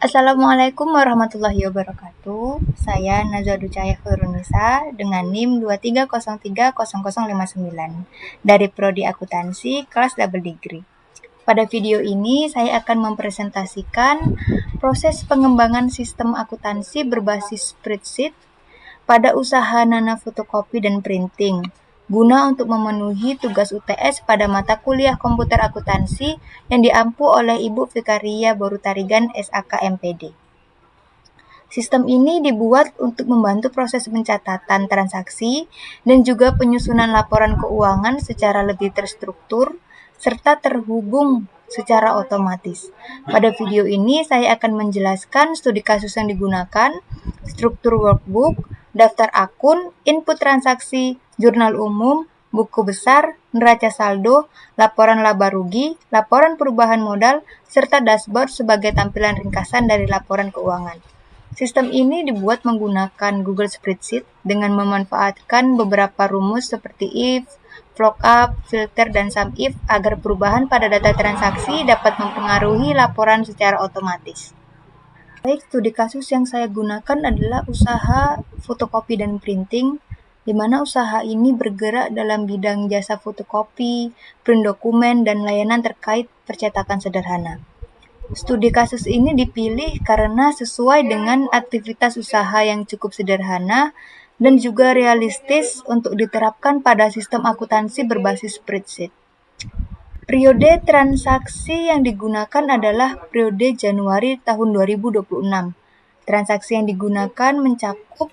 Assalamualaikum warahmatullahi wabarakatuh. Saya Najwa Ducaya Khurunisa dengan NIM 23030059 dari Prodi Akuntansi kelas double degree. Pada video ini saya akan mempresentasikan proses pengembangan sistem akuntansi berbasis spreadsheet pada usaha Nana Fotokopi dan Printing guna untuk memenuhi tugas UTS pada mata kuliah komputer akuntansi yang diampu oleh Ibu Fikaria Borutarigan SAK MPD. Sistem ini dibuat untuk membantu proses pencatatan transaksi dan juga penyusunan laporan keuangan secara lebih terstruktur serta terhubung secara otomatis. Pada video ini saya akan menjelaskan studi kasus yang digunakan, struktur workbook, daftar akun, input transaksi, jurnal umum, buku besar, neraca saldo, laporan laba rugi, laporan perubahan modal, serta dashboard sebagai tampilan ringkasan dari laporan keuangan. Sistem ini dibuat menggunakan Google Spreadsheet dengan memanfaatkan beberapa rumus seperti if, lookup, filter, dan SUMIF agar perubahan pada data transaksi dapat mempengaruhi laporan secara otomatis. Baik, studi kasus yang saya gunakan adalah usaha fotokopi dan printing, di mana usaha ini bergerak dalam bidang jasa fotokopi, print dokumen, dan layanan terkait percetakan sederhana. Studi kasus ini dipilih karena sesuai dengan aktivitas usaha yang cukup sederhana dan juga realistis untuk diterapkan pada sistem akuntansi berbasis spreadsheet. Periode transaksi yang digunakan adalah periode Januari tahun 2026. Transaksi yang digunakan mencakup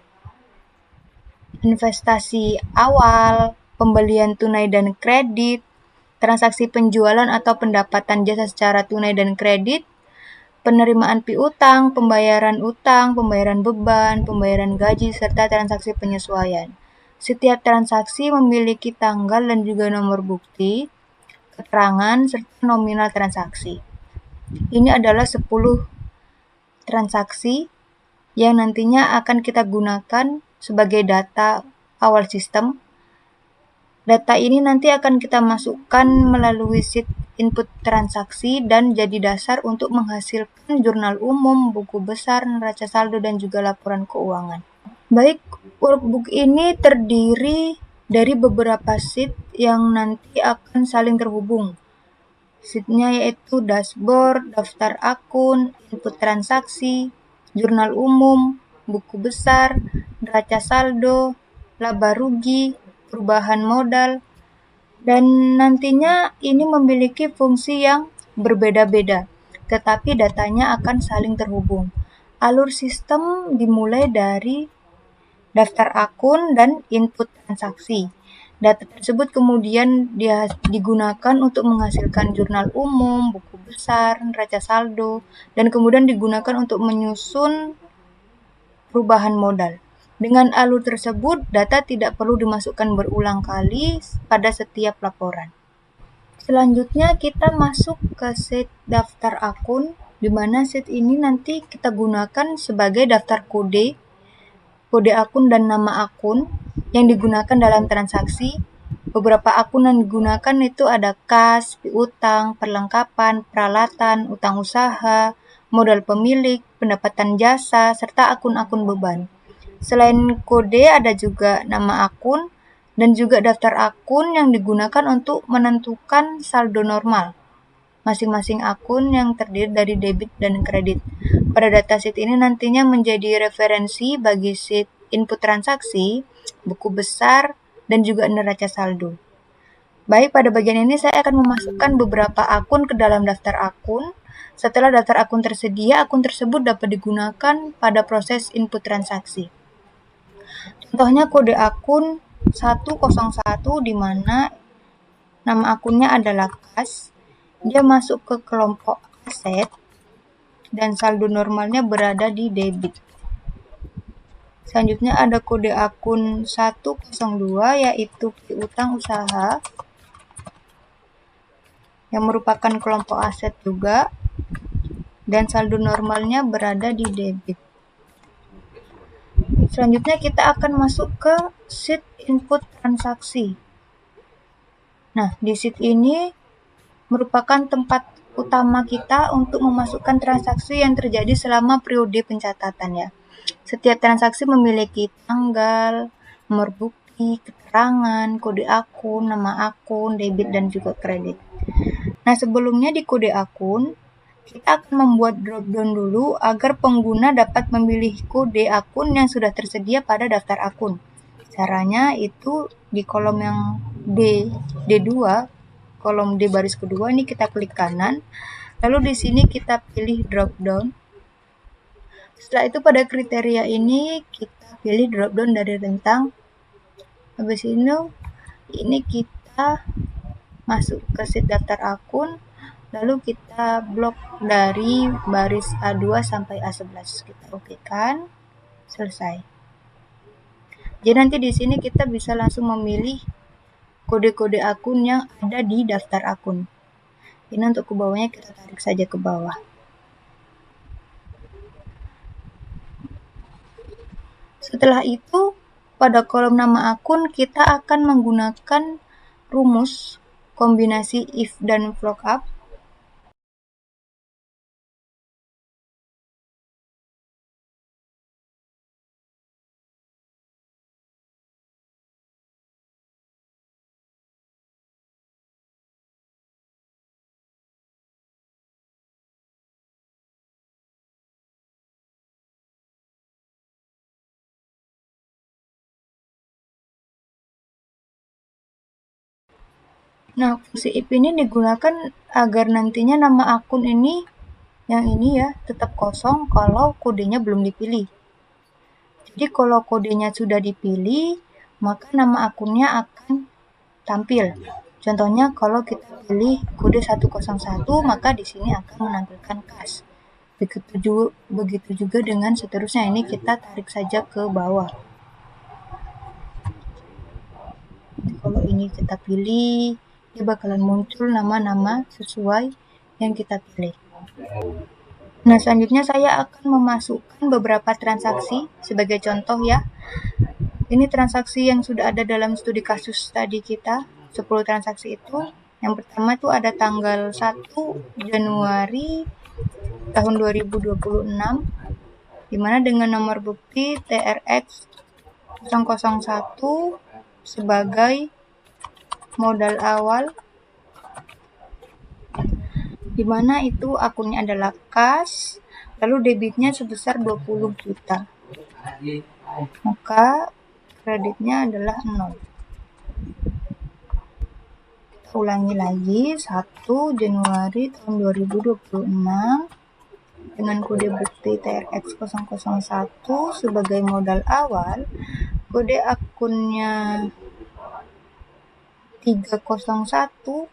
investasi awal, pembelian tunai dan kredit, transaksi penjualan atau pendapatan jasa secara tunai dan kredit, penerimaan piutang, pembayaran beban, pembayaran gaji, serta transaksi penyesuaian. Setiap transaksi memiliki tanggal dan juga nomor bukti, keterangan, serta nominal transaksi. Ini adalah 10 transaksi yang nantinya akan kita gunakan sebagai data awal sistem. Data ini nanti akan kita masukkan melalui sheet input transaksi dan jadi dasar untuk menghasilkan jurnal umum, buku besar, neraca saldo, dan juga laporan keuangan. Baik, workbook ini terdiri dari beberapa sheet yang nanti akan saling terhubung. Sheet-nya yaitu dashboard, daftar akun, input transaksi, jurnal umum, buku besar, neraca saldo, laba rugi, perubahan modal, dan nantinya ini memiliki fungsi yang berbeda-beda, tetapi datanya akan saling terhubung. Alur sistem dimulai dari daftar akun dan input transaksi. Data tersebut kemudian digunakan untuk menghasilkan jurnal umum, buku besar, neraca saldo, dan kemudian digunakan untuk menyusun perubahan modal. Dengan alur tersebut, data tidak perlu dimasukkan berulang kali pada setiap laporan. Selanjutnya kita masuk ke sheet daftar akun, di mana sheet ini nanti kita gunakan sebagai daftar kode akun dan nama akun yang digunakan dalam transaksi. Beberapa akun yang digunakan itu ada kas, piutang, perlengkapan, peralatan, utang usaha, modal pemilik, pendapatan jasa, serta akun-akun beban. Selain kode ada juga nama akun dan juga daftar akun yang digunakan untuk menentukan saldo normal masing-masing akun yang terdiri dari debit dan kredit. Pada datasheet ini nantinya menjadi referensi bagi sheet input transaksi, buku besar, dan juga neraca saldo. Baik, pada bagian ini saya akan memasukkan beberapa akun ke dalam daftar akun. Setelah daftar akun tersedia, akun tersebut dapat digunakan pada proses input transaksi. Contohnya kode akun 101 di mana nama akunnya adalah kas. Dia masuk ke kelompok aset dan saldo normalnya berada di debit. Selanjutnya ada kode akun 102 yaitu piutang usaha yang merupakan kelompok aset juga dan saldo normalnya berada di debit. Selanjutnya kita akan masuk ke sheet input transaksi. Nah, di sheet ini merupakan tempat utama kita untuk memasukkan transaksi yang terjadi selama periode pencatatan ya. Setiap transaksi memiliki tanggal, nomor bukti, keterangan, kode akun, nama akun, debit, dan juga kredit. Nah, sebelumnya di kode akun, kita akan membuat drop-down dulu agar pengguna dapat memilih kode akun yang sudah tersedia pada daftar akun. Caranya itu di kolom yang D2, kolom D baris kedua ini kita klik kanan, lalu di sini kita pilih drop-down. Setelah itu pada kriteria ini kita pilih drop-down dari rentang. Habis ini kita masuk ke sheet daftar akun. Lalu kita blok dari baris A2 sampai A11. Kita okekan, selesai. Jadi nanti di sini kita bisa langsung memilih kode-kode akun yang ada di daftar akun. Ini untuk ke bawahnya kita tarik saja ke bawah. Setelah itu, pada kolom nama akun kita akan menggunakan rumus kombinasi if dan lookup. Nah, fungsi if ini digunakan agar nantinya nama akun ini, yang ini ya, tetap kosong kalau kodenya belum dipilih. Jadi kalau kodenya sudah dipilih, maka nama akunnya akan tampil. Contohnya kalau kita pilih kode 101, maka di sini akan menampilkan kas. Begitu juga dengan seterusnya. Ini kita tarik saja ke bawah. Kalau ini kita pilih, dia bakalan muncul nama-nama sesuai yang kita pilih. Nah, selanjutnya saya akan memasukkan beberapa transaksi sebagai contoh ya. Ini transaksi yang sudah ada dalam studi kasus tadi kita, 10 transaksi itu. Yang pertama itu ada tanggal 1 Januari tahun 2026, dimana dengan nomor bukti TRX 001 sebagai modal awal, dimana itu akunnya adalah kas, lalu debitnya sebesar 20 juta. Maka kreditnya adalah 0. Kita ulangi lagi, 1 Januari tahun 2026 dengan kode bukti TRX 001 sebagai modal awal, kode akunnya 301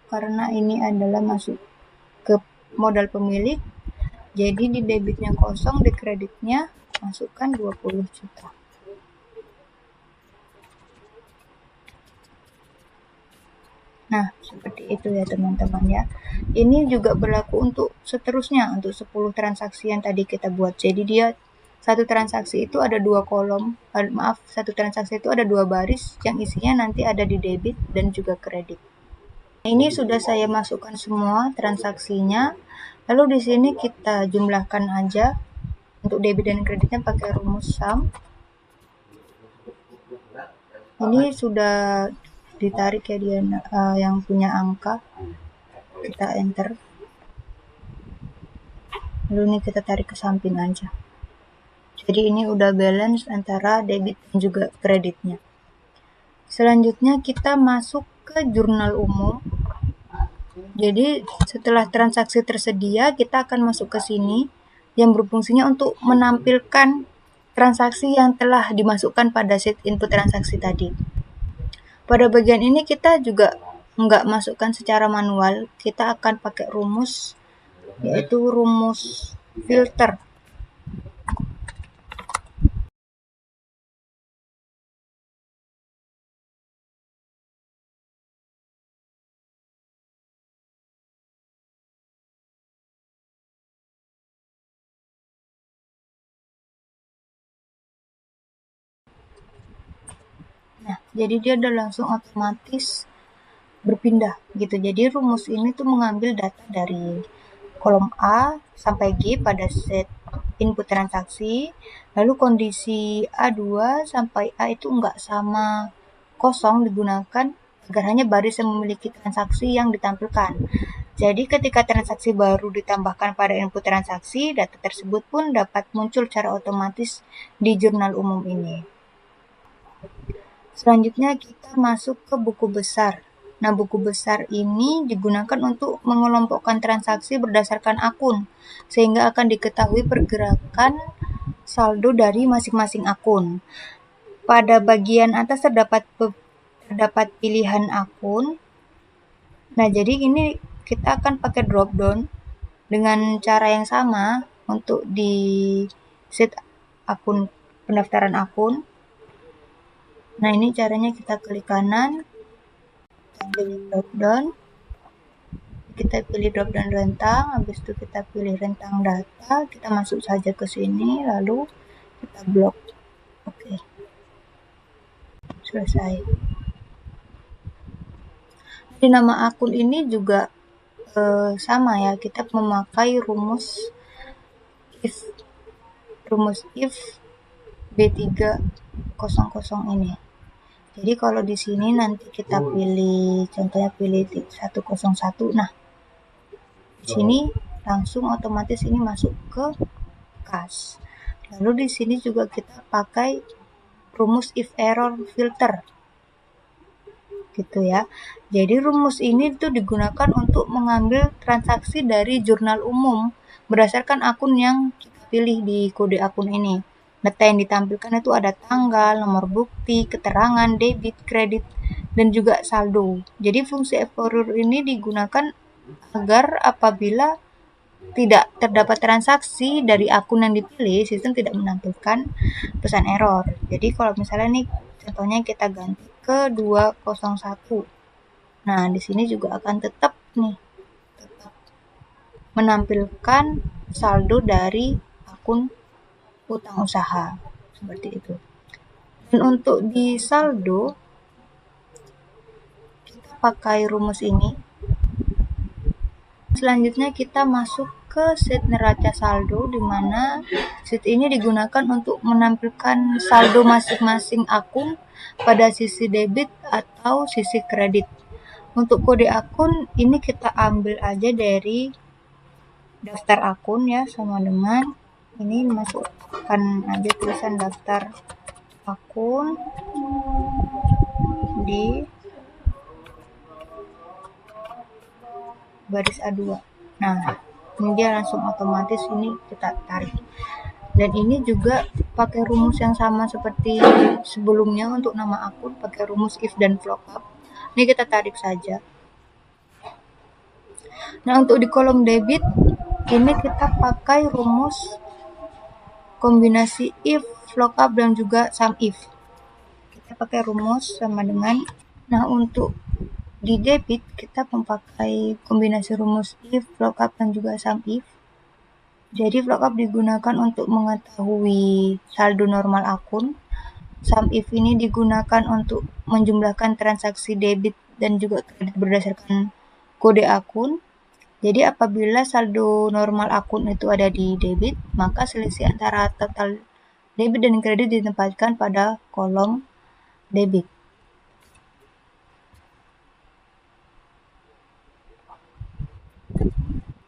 karena ini adalah masuk ke modal pemilik, jadi di debitnya kosong, di kreditnya masukkan 20 juta. Nah, seperti itu ya teman-teman ya. Ini juga berlaku untuk seterusnya, untuk 10 transaksi yang tadi kita buat. Jadi dia satu transaksi itu ada 2 kolom, satu transaksi itu ada 2 baris yang isinya nanti ada di debit dan juga kredit. Ini sudah saya masukkan semua transaksinya. Lalu di sini kita jumlahkan aja untuk debit dan kreditnya pakai rumus sum. Ini sudah ditarik ya dia yang punya angka. Kita enter. Lalu ini kita tarik ke samping aja. Jadi ini udah balance antara debit dan juga kreditnya. Selanjutnya kita masuk ke jurnal umum. Jadi setelah transaksi tersedia, kita akan masuk ke sini yang berfungsinya untuk menampilkan transaksi yang telah dimasukkan pada sheet input transaksi tadi. Pada bagian ini kita juga nggak masukkan secara manual, kita akan pakai rumus, yaitu rumus filter. Nah, jadi dia udah langsung otomatis berpindah gitu. Jadi rumus ini tuh mengambil data dari kolom A sampai G pada set input transaksi, lalu kondisi A2 sampai A itu enggak sama kosong digunakan agar hanya baris yang memiliki transaksi yang ditampilkan. Jadi ketika transaksi baru ditambahkan pada input transaksi, data tersebut pun dapat muncul secara otomatis di jurnal umum ini. Selanjutnya kita masuk ke buku besar. Nah, buku besar ini digunakan untuk mengelompokkan transaksi berdasarkan akun, sehingga akan diketahui pergerakan saldo dari masing-masing akun. Pada bagian atas terdapat pilihan akun. Nah, jadi ini kita akan pakai drop down dengan cara yang sama untuk di set akun pendaftaran akun. Nah, ini caranya kita klik kanan, kita pilih drop down, kita pilih drop down rentang, habis itu kita pilih rentang data, kita masuk saja ke sini, lalu kita blok. Oke. Selesai. Di nama akun ini juga sama ya, kita memakai rumus if B300 ini. Jadi kalau di sini nanti kita pilih, contohnya pilih 101. Nah, di sini langsung otomatis ini masuk ke kas. Lalu di sini juga kita pakai rumus if error filter. Gitu ya. Jadi rumus ini tuh digunakan untuk mengambil transaksi dari jurnal umum berdasarkan akun yang kita pilih di kode akun ini. Data yang ditampilkan itu ada tanggal, nomor bukti, keterangan, debit, kredit, dan juga saldo. Jadi fungsi error ini digunakan agar apabila tidak terdapat transaksi dari akun yang dipilih, sistem tidak menampilkan pesan error. Jadi kalau misalnya nih, contohnya kita ganti ke 201. Nah, di sini juga akan tetap menampilkan saldo dari akun utang usaha. Seperti itu. Dan untuk di saldo, kita pakai rumus ini. Selanjutnya kita masuk ke set neraca saldo, di mana set ini digunakan untuk menampilkan saldo masing-masing akun pada sisi debit atau sisi kredit. Untuk kode akun ini kita ambil aja dari daftar akun ya, sama dengan ini masukkan aja tulisan daftar akun di baris A2. Nah, ini dia langsung otomatis ini kita tarik. Dan ini juga pakai rumus yang sama seperti sebelumnya untuk nama akun, pakai rumus if dan lookup. Ini kita tarik saja. Nah, untuk di kolom debit ini kita pakai rumus kombinasi if, lookup, dan juga sum if. Kita pakai rumus sama dengan, nah untuk di debit kita memakai kombinasi rumus if, lookup, dan juga sum if. Jadi lookup digunakan untuk mengetahui saldo normal akun. Sum if ini digunakan untuk menjumlahkan transaksi debit dan juga kredit berdasarkan kode akun. Jadi apabila saldo normal akun itu ada di debit, maka selisih antara total debit dan kredit ditempatkan pada kolom debit.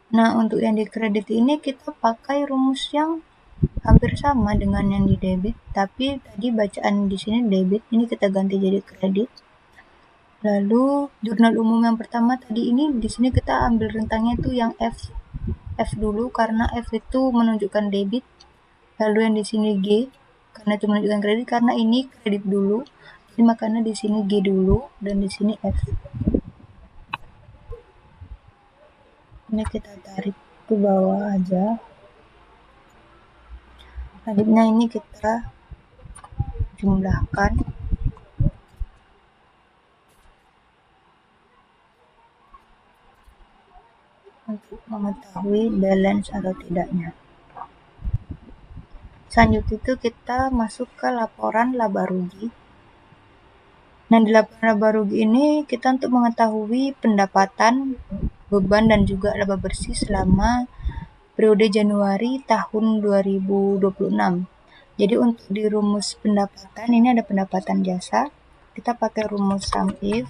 Nah, untuk yang di kredit ini kita pakai rumus yang hampir sama dengan yang di debit, tapi tadi bacaan di sini debit, ini kita ganti jadi kredit. Lalu jurnal umum yang pertama tadi ini, di sini kita ambil rentangnya itu yang F dulu karena F itu menunjukkan debit. Lalu yang di sini G karena itu menunjukkan kredit, karena ini kredit dulu. Jadi makanya di sini G dulu dan di sini F. Ini kita tarik ke bawah aja. Selanjutnya ini kita jumlahkan. Untuk mengetahui balance atau tidaknya. Selanjutnya itu kita masuk ke laporan laba rugi. Nah, di laporan laba rugi ini kita untuk mengetahui pendapatan beban dan juga laba bersih selama periode Januari tahun 2026. Jadi untuk di rumus pendapatan ini ada pendapatan jasa. Kita pakai rumus sum if.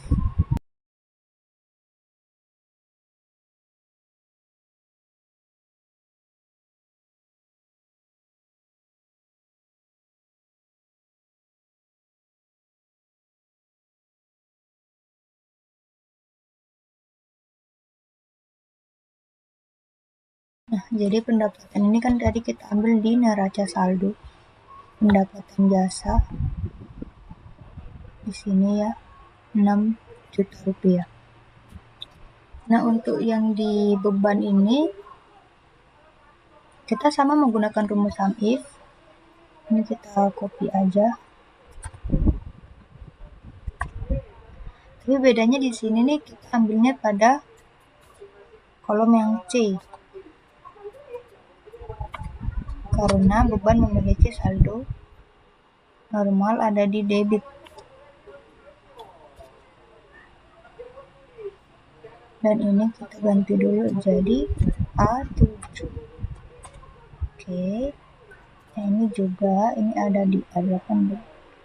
Nah, jadi pendapatan ini kan tadi kita ambil di neraca saldo. Pendapatan jasa di sini ya, 6 juta rupiah. Nah, untuk yang di beban ini kita sama menggunakan rumus sum if. Ini kita copy aja. Tapi bedanya di sini nih kita ambilnya pada kolom yang C. Karena beban memiliki saldo normal ada di debit. Dan ini kita ganti dulu jadi A7. Oke. Nah, ini juga ini ada di A8.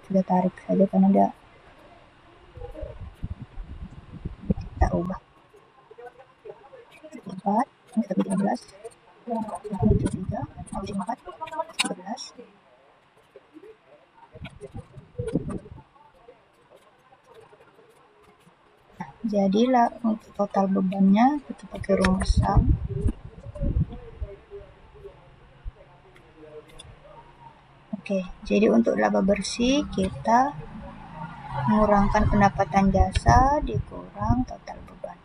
Kita tarik saja karena dia kita ubah. 4, ini 13. 3, 4, 13. Jadilah untuk total bebannya kita pakai rumus sum. Oke, jadi untuk laba bersih kita mengurangkan pendapatan jasa dikurang total beban.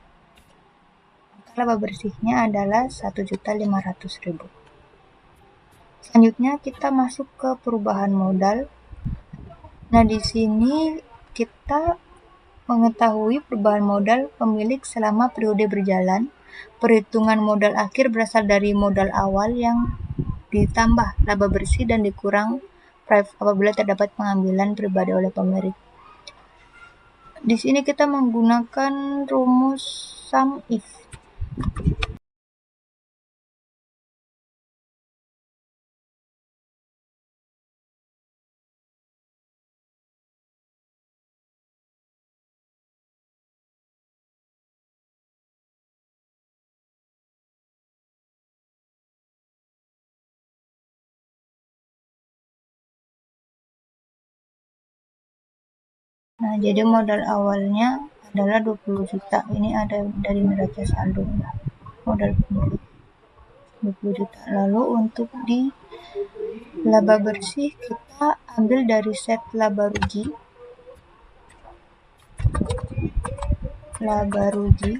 Maka laba bersihnya adalah 1.500.000. Selanjutnya kita masuk ke perubahan modal. Nah, di sini kita mengetahui perubahan modal pemilik selama periode berjalan. Perhitungan modal akhir berasal dari modal awal yang ditambah laba bersih dan dikurang apabila terdapat pengambilan pribadi oleh pemilik. Di sini kita menggunakan rumus sum if. Nah, jadi modal awalnya adalah 20 juta. Ini ada dari neraca saldo ya. Modal pemilik 20 juta. Lalu untuk di laba bersih kita ambil dari set laba rugi. Laba rugi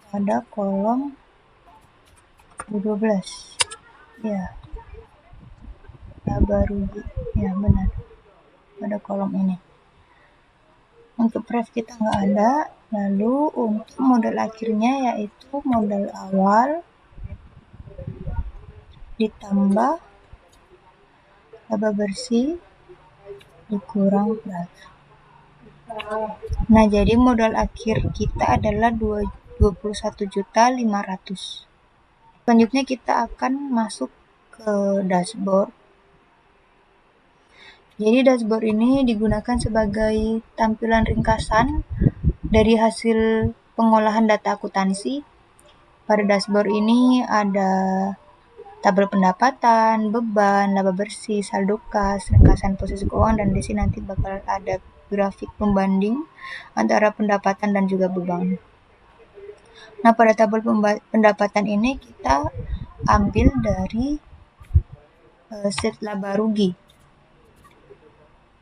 pada kolom 12. Ya. Laba rugi. Ya, benar. Pada kolom ini. Untuk pref kita nggak ada. Lalu untuk modal akhirnya yaitu modal awal ditambah laba bersih dikurang pref. Nah, jadi modal akhir kita adalah 21.500.000. Selanjutnya kita akan masuk ke dashboard. Jadi dashboard ini digunakan sebagai tampilan ringkasan dari hasil pengolahan data akuntansi. Pada dashboard ini ada tabel pendapatan, beban, laba bersih, saldo kas, ringkasan posisi keuangan, dan di sini nanti bakal ada grafik pembanding antara pendapatan dan juga beban. Nah, pada tabel pendapatan ini kita ambil dari set laba rugi.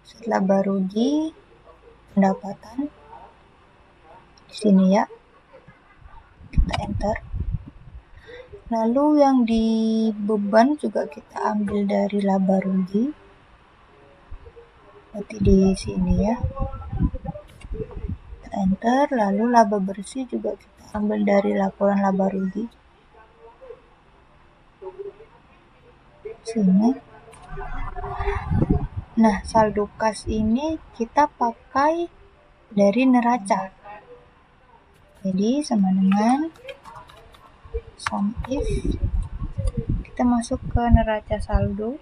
Set laba rugi pendapatan di sini ya. Kita enter. Lalu yang di beban juga kita ambil dari laba rugi. Berarti di sini ya. Kita enter. Lalu laba bersih juga kita ambil dari laporan laba rugi. Sini. Nah, saldo kas ini kita pakai dari neraca. Jadi sama dengan sum if, kita masuk ke neraca saldo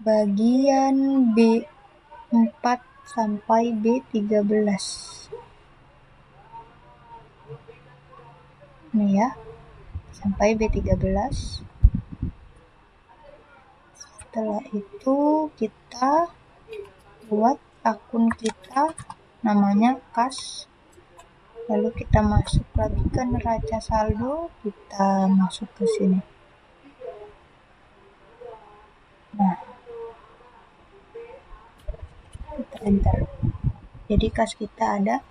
bagian B4 sampai B13. Ini ya, sampai B13. Setelah itu kita buat akun kita, namanya kas. Lalu kita masuk lagi ke neraca saldo, kita masuk ke sini. Nah, kita enter. Jadi kas kita ada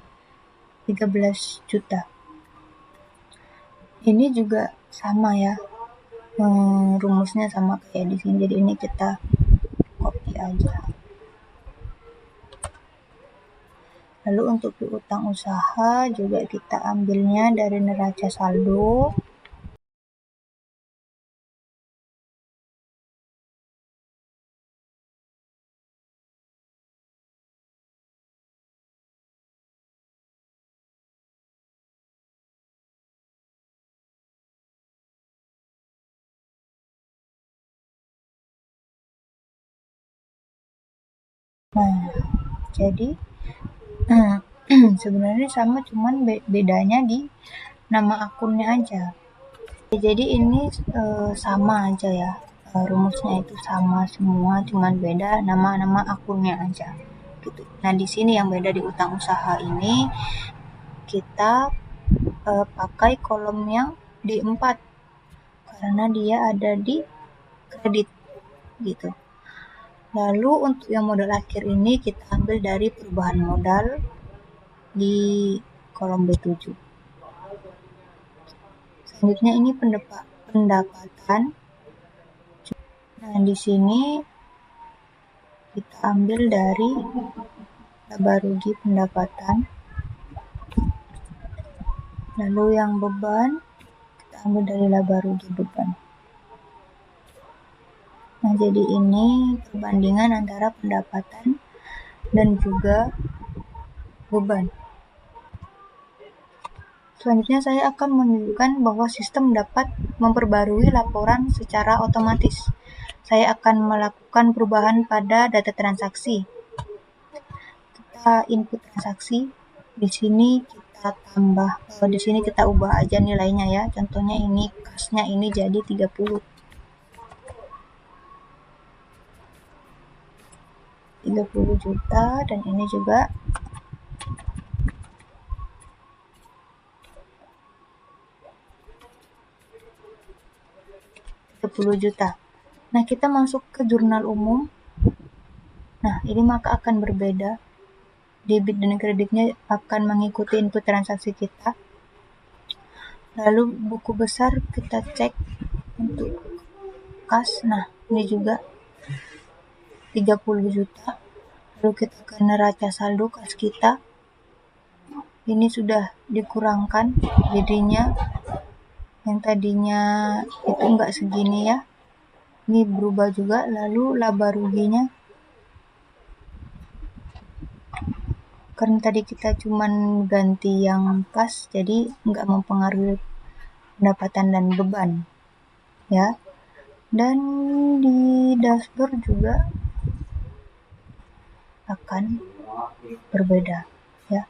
13 juta. Ini juga sama ya, rumusnya sama kayak di sini. Jadi ini kita copy aja. Lalu untuk piutang usaha juga kita ambilnya dari neraca saldo. Nah, jadi sebenarnya sama, cuman bedanya di nama akunnya aja. Jadi ini sama aja ya, rumusnya itu sama semua, cuman beda nama akunnya aja gitu. Nah, di sini yang beda di utang usaha ini kita pakai kolom yang D4 karena dia ada di kredit gitu. Lalu untuk yang modal akhir ini kita ambil dari perubahan modal di kolom B7. Selanjutnya ini pendapatan. Nah, di sini kita ambil dari laba rugi pendapatan. Lalu yang beban kita ambil dari laba rugi beban. Nah, jadi ini perbandingan antara pendapatan dan juga beban. Selanjutnya saya akan menunjukkan bahwa sistem dapat memperbarui laporan secara otomatis. Saya akan melakukan perubahan pada data transaksi. Kita input transaksi, di sini kita tambah, di sini kita ubah aja nilainya ya. Contohnya ini kasnya ini jadi 30 juta, dan ini juga 30 juta. Nah, kita masuk ke jurnal umum. Nah, ini maka akan berbeda. Debit dan kreditnya akan mengikuti input transaksi kita. Lalu buku besar kita cek untuk kas. Nah, ini juga 30 juta. Lalu kita ke neraca saldo kas kita. Ini sudah dikurangkan, jadinya yang tadinya itu enggak segini ya. Ini berubah juga. Lalu laba ruginya, karena tadi kita cuman ganti yang kas, jadi enggak mempengaruhi pendapatan dan beban ya. Dan di dashboard juga akan berbeda ya.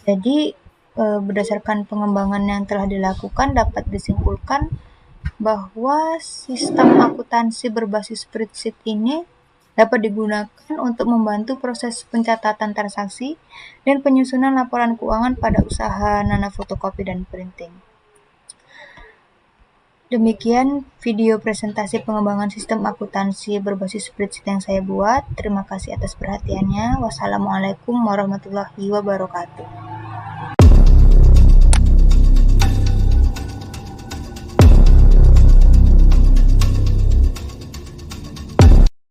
Jadi berdasarkan pengembangan yang telah dilakukan, dapat disimpulkan bahwa sistem akuntansi berbasis spreadsheet ini dapat digunakan untuk membantu proses pencatatan transaksi dan penyusunan laporan keuangan pada usaha nano fotokopi dan printing. Demikian video presentasi pengembangan sistem akuntansi berbasis spreadsheet yang saya buat. Terima kasih atas perhatiannya. Wassalamualaikum warahmatullahi wabarakatuh.